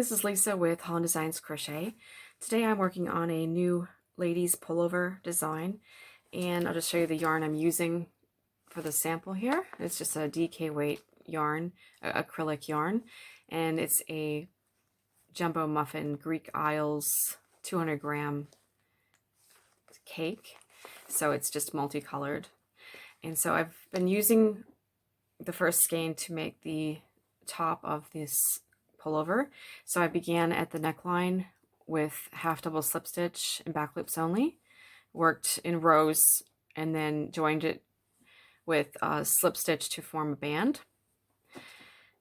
this is Lisa with Holland Designs Crochet. Today I'm working on a new ladies pullover design, and I'll just show you the yarn I'm using for the sample here. It's just a DK weight yarn, acrylic yarn, and it's a Jumbo Muffin Greek Isles 200-gram cake, so it's just multicolored. And so I've been using the first skein to make the top of this pullover. So I began at the neckline with half double slip stitch and back loops only, worked in rows, and then joined it with a slip stitch to form a band.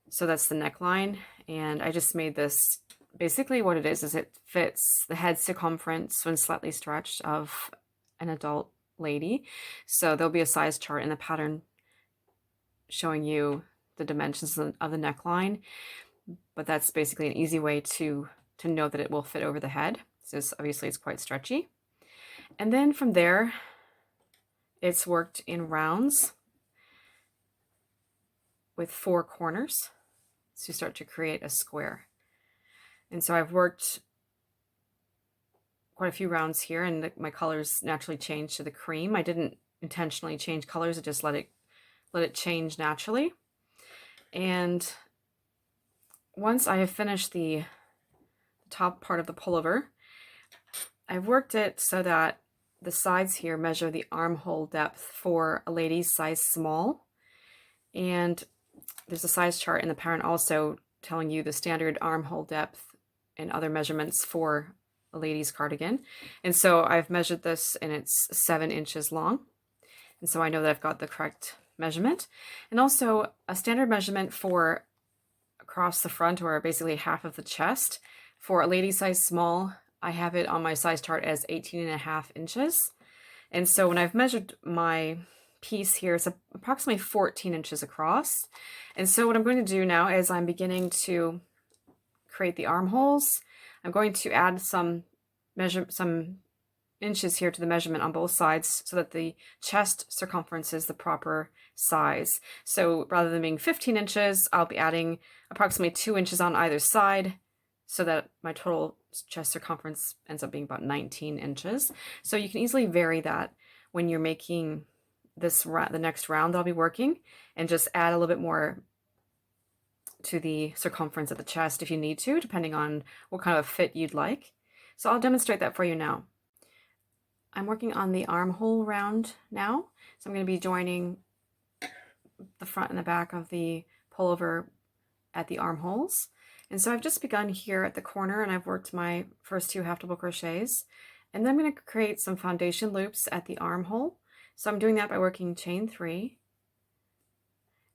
So that's the neckline, and I just made this. Basically what it is it fits the head circumference when slightly stretched of an adult lady. So there'll be a size chart in the pattern showing you the dimensions of the neckline, but that's basically an easy way to know that it will fit over the head. So obviously it's quite stretchy. And then from there, it's worked in rounds with 4 corners to start to create a square. And so I've worked quite a few rounds here, and my colors naturally changed to the cream. I didn't intentionally change colors, I just let it change naturally. And once I have finished the top part of the pullover, I've worked it so that the sides here measure the armhole depth for a lady's size small. And there's a size chart in the pattern also telling you the standard armhole depth and other measurements for a lady's cardigan. And so I've measured this, and it's 7 inches long. And so I know that I've got the correct measurement. And also a standard measurement for across the front, or basically half of the chest. For a lady size small, I have it on my size chart as 18.5 inches. And so when I've measured my piece here, it's approximately 14 inches across. And so what I'm going to do now is I'm beginning to create the armholes. I'm going to add some inches here to the measurement on both sides so that the chest circumference is the proper size. So rather than being 15 inches, I'll be adding approximately 2 inches on either side so that my total chest circumference ends up being about 19 inches. So you can easily vary that when you're making this the next round that I'll be working, and just add a little bit more to the circumference of the chest if you need to, depending on what kind of fit you'd like. So I'll demonstrate that for you now. I'm working on the armhole round now. So I'm going to be joining the front and the back of the pullover at the armholes. And so I've just begun here at the corner, and I've worked my first 2 half double crochets. And then I'm going to create some foundation loops at the armhole. So I'm doing that by working chain 3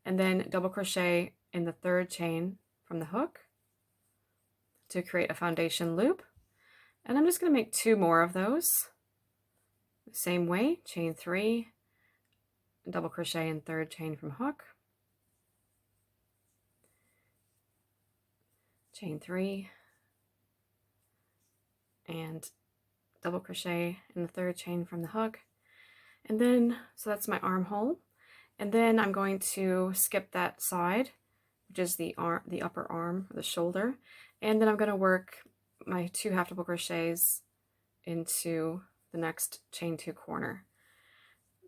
and then double crochet in the 3rd chain from the hook to create a foundation loop. And I'm just going to make 2 more of those the same way, chain 3, double crochet in 3rd chain from hook, chain 3, and double crochet in the 3rd chain from the hook. And then, so that's my armhole. And then I'm going to skip that side, which is the upper arm, the shoulder. And then I'm going to work my 2 half double crochets into the next chain 2 corner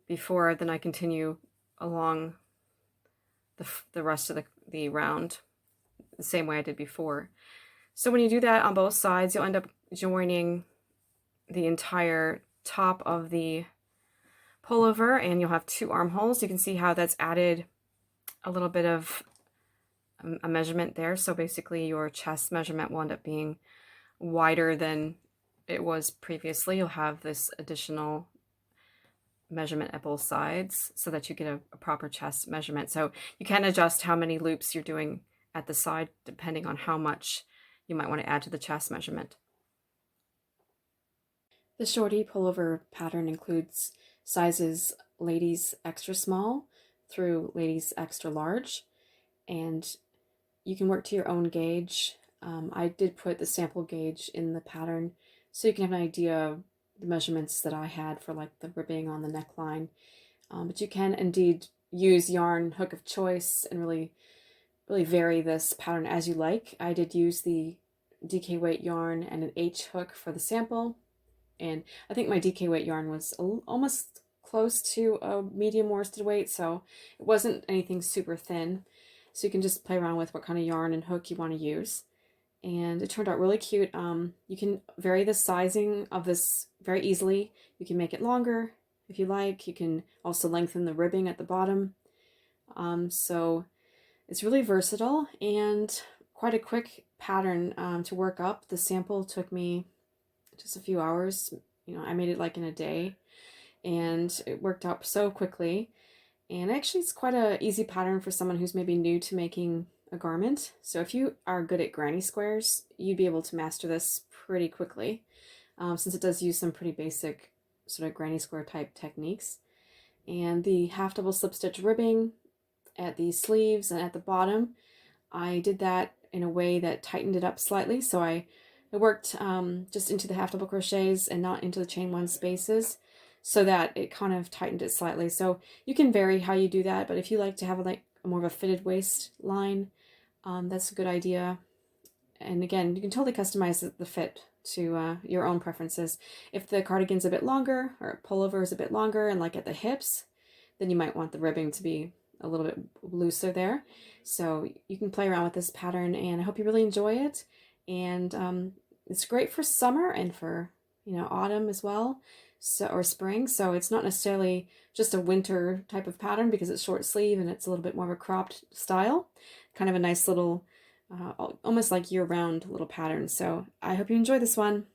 before then I continue along the rest of the round the same way I did before. So when you do that on both sides, you'll end up joining the entire top of the pullover, and you'll have 2 armholes. You can see how that's added a little bit of a measurement there. So basically your chest measurement will end up being wider than it was previously. You'll have this additional measurement at both sides so that you get a proper chest measurement. So you can adjust how many loops you're doing at the side depending on how much you might want to add to the chest measurement. The Shortie Pullover pattern includes sizes ladies extra small through ladies extra large, and you can work to your own gauge. I did put the sample gauge in the pattern so you can have an idea of the measurements that I had for like the ribbing on the neckline. But you can indeed use yarn hook of choice and really vary this pattern as you like. I did use the DK weight yarn and an H hook for the sample. And I think my DK weight yarn was almost close to a medium worsted weight, so it wasn't anything super thin. So you can just play around with what kind of yarn and hook you want to use. And it turned out really cute. You can vary the sizing of this very easily. You can make it longer if you like. You can also lengthen the ribbing at the bottom. So it's really versatile and quite a quick pattern to work up. The sample took me just a few hours. You know, I made it like in a day, and it worked out so quickly. And actually it's quite a easy pattern for someone who's maybe new to making a garment. So if you are good at granny squares, you'd be able to master this pretty quickly, since it does use some pretty basic sort of granny square type techniques. And the half double slip stitch ribbing at the sleeves and at the bottom, I did that in a way that tightened it up slightly. So I worked just into the half double crochets and not into the chain one spaces, so that it kind of tightened it slightly. So you can vary how you do that, but if you like to have like a more of a fitted waistline, that's a good idea. And again, you can totally customize the fit to your own preferences. If the cardigan's a bit longer or pullover is a bit longer and like at the hips, then you might want the ribbing to be a little bit looser there. So you can play around with this pattern, and I hope you really enjoy it. And it's great for summer and for, you know, autumn as well, so, or spring. So it's not necessarily just a winter type of pattern because it's short sleeve and it's a little bit more of a cropped style. Kind of a nice little, almost like year-round little pattern. So I hope you enjoy this one.